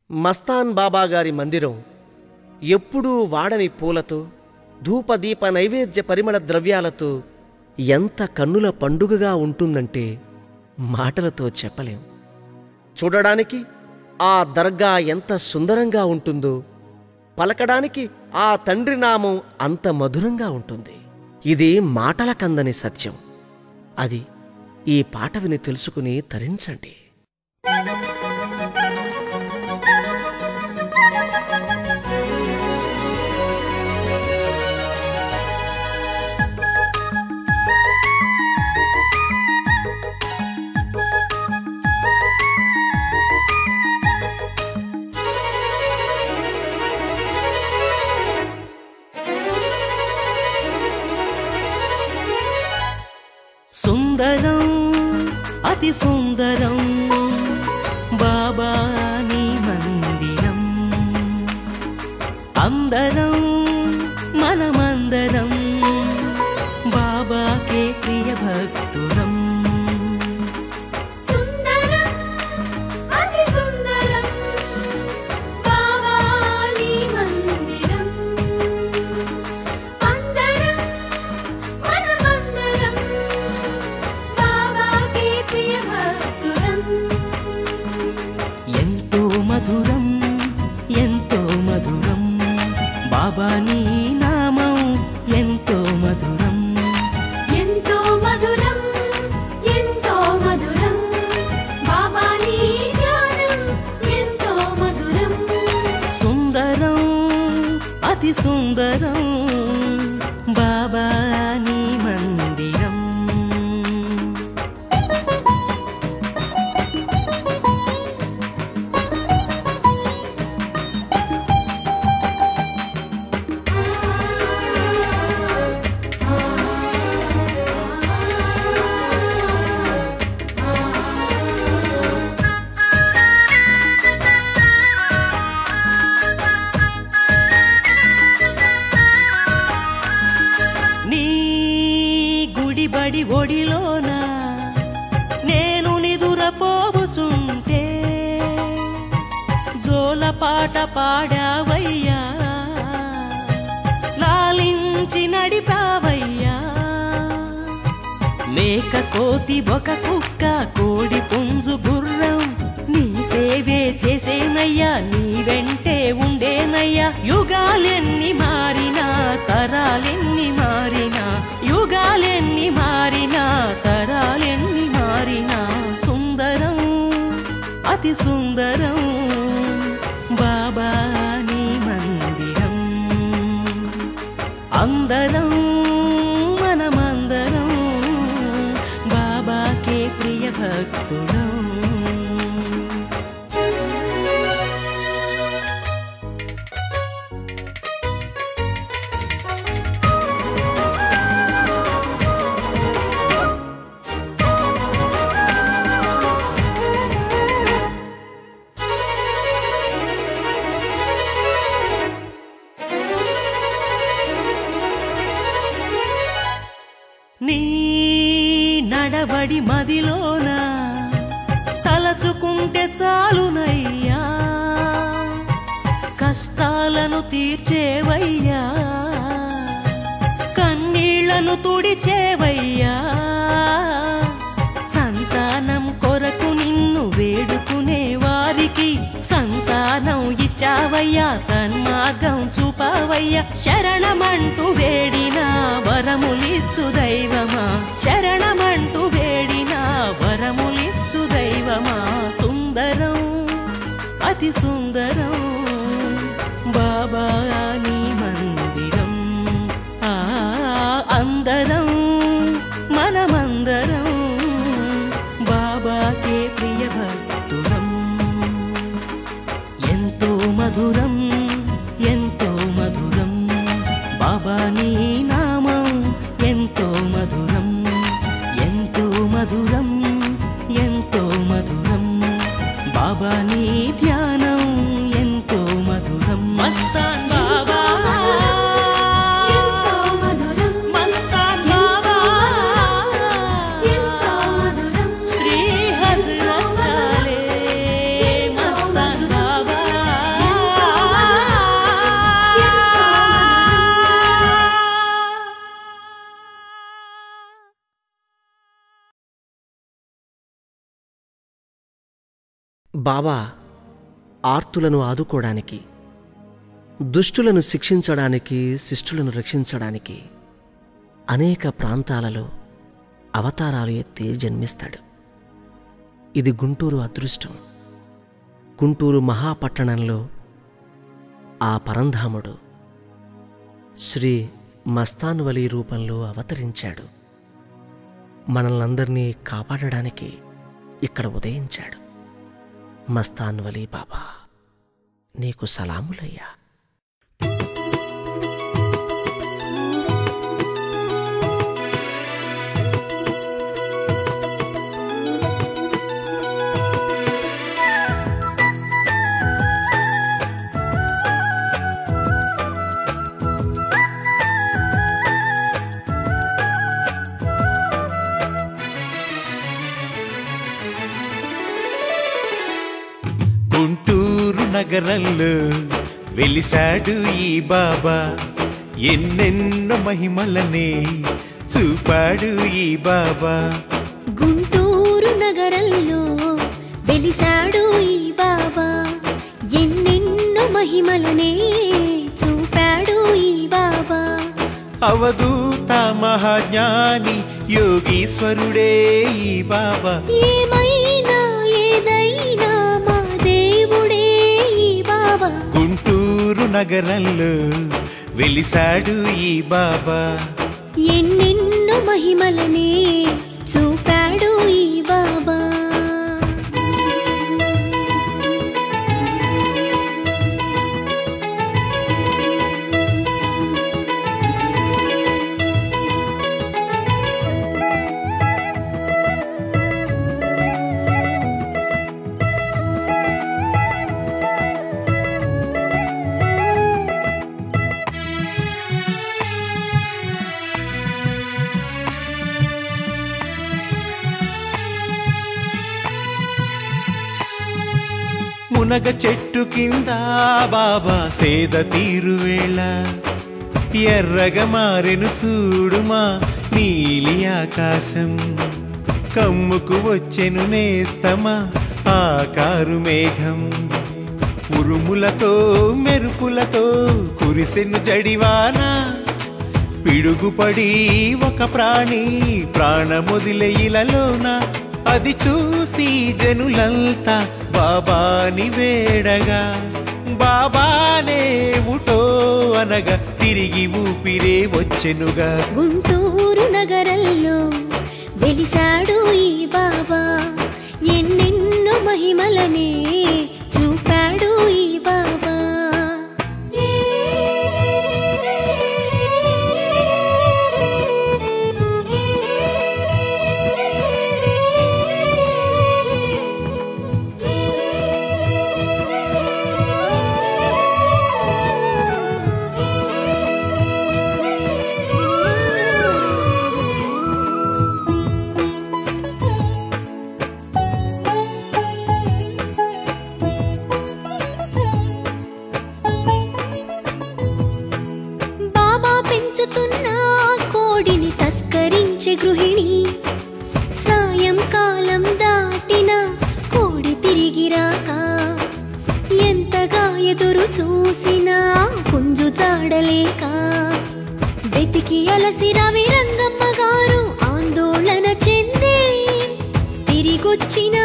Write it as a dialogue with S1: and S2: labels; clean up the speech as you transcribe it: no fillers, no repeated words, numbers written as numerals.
S1: మస్తాన్ బాబాగారి మందిరం ఎప్పుడూ వాడని పూలతో, ధూపదీప నైవేద్య పరిమళ ద్రవ్యాలతో ఎంత కన్నుల పండుగగా ఉంటుందంటే మాటలతో చెప్పలేం. చూడడానికి ఆ దర్గా ఎంత సుందరంగా ఉంటుందో, పలకడానికి ఆ తండ్రి నామం అంత మధురంగా ఉంటుంది. ఇది మాటల కందని సత్యం. అది ఈ పాట విని తెలుసుకుని తరించండి.
S2: సుందరం అతి సుందరం బాబా నీ మందిరం, అందరం మనమందరం బాబాకే ప్రియ భక్తులం. మధురం ఎంతో మధురం బాబా నీ నామం, ఎంతో మధురం
S3: ఎంతో మధురం ఎంతో మధురం బాబా నీ ధ్యానం, ఎంతో మధురం.
S2: సుందరం అతి సుందరం బాబా నీ మందిరం. బడి ఒడిలోన నేను నిదురపోవుచుంటే జోలపాట పాడావయ్యా, లాలించి నడిపావయ్యా. మేక కోతి ఒక కుక్క కోడి పుంజు గుర్రం నీ సేవే చేసేనయ్యా, నీ వెంటే ఉండేనయ్యా. యుగాలెన్ని మారినా తరాలెన్ని మారినా, యుగాలెన్ని మారినా తరాలెన్ని మారినా, సుందరం అతి సుందరం బాబా నీ మందిరం. అందరం మనమందరం బాబాకే ప్రియ భక్తులం. నీ నడబడి మదిలోన తలచుకుంటే చాలునయ్యా, కష్టాలను తీర్చేవయ్యా, కన్నీళ్లను తుడిచేవయ్యా. సంతానం కొరకు నిన్ను వేడుకునే వారికి సంతానం ఇచ్చావయ్యా, సన్మార్గం చూపావయ్యా. శరణమంటూ వేడినా వరములిచ్చు దైవమా, శరణమంటూ వేడినా వరములిచ్చు దైవమా. సుందరం అతి సుందరం బాబా నీ మందిరం. అందరం మనమందరం బాబాకే ప్రియ భక్తులం. ఎంతో మధురం ఎంతో మధురం బాబా నీ నామం, ఎంతో మధురం ఎంతో మధురం ఎంతో మధురం బాబా నీ ధ్యానం, ఎంతో మధురం. మస్తాన్ బాబా శ్రీ హజరత్ మస్తాన్ బాబా.
S1: బాబా ఆర్తులను ఆదుకోవడానికి, దుష్టులను శిక్షించడానికి, శిష్టులను రక్షించడానికి అనేక ప్రాంతాలలో అవతారాలు ఎత్తి జన్మిస్తాడు. ఇది గుంటూరు అదృష్టం. గుంటూరు మహాపట్టణంలో ఆ పరంధాముడు శ్రీ మస్తాన్ వలీ రూపంలో అవతరించాడు. మనల్నందరినీ కాపాడడానికి ఇక్కడ ఉదయించాడు. మస్తాన్ వలీ బాబా, నీకు సలాములయ్యా.
S4: గుంటూరు నగరంలో వెలిసాడు ఈ బాబా, ఎన్నెన్నో మహిమలనే చూపాడు ఈ బాబా.
S5: గుంటూరు నగరంలో వెలిసాడు ఈ బాబా, ఎన్నెన్నో మహిమలనే చూపాడు ఈ బాబా.
S4: అవధూత మహాజ్ఞాని యోగీశ్వరుడే ఈ బాబా.
S5: ఏమైనా ఏదైనా మా దేవుడే ఈ బాబా.
S4: గుంటూరు నగరంలో వెలిసాడు ఈ బాబా,
S5: ఎన్నెన్నో మహిమలనే చూపాడు ఈ బాబా.
S4: మునగ చెట్టు కింద బాబా సేద తీరువేళ, ఎర్రగా మారెను చూడుమా నీలి ఆకాశం. కమ్ముకు వచ్చెను నేస్తమా ఆకారు మేఘం, ఉరుములతో మెరుపులతో కురిసెను జడివాన. పిడుగుపడి ఒక ప్రాణి ప్రాణమొదిలే ఇలలోన, అది చూసి జనులంతా బాబాని వేడగా, బాబానేముటో అనగా తిరిగి ఊపిరే వచ్చెనుగా.
S5: గుంటూరు నగరంలో వెలిసాడు ఈ బాబా, ఎన్నెన్నో మహిమలనే చూపాడు ఈ బాబా. కోడిని తస్కరించే గృహిణి, సాయంకాలం దాటిన కోడి తిరిగి రాక, ఎంతగా ఎదురు చూసినా పుంజు జాడలేక, వెతికి అలసి రవి రంగమ్మ గారు ఆందోళన చెందే, తిరిగొచ్చిన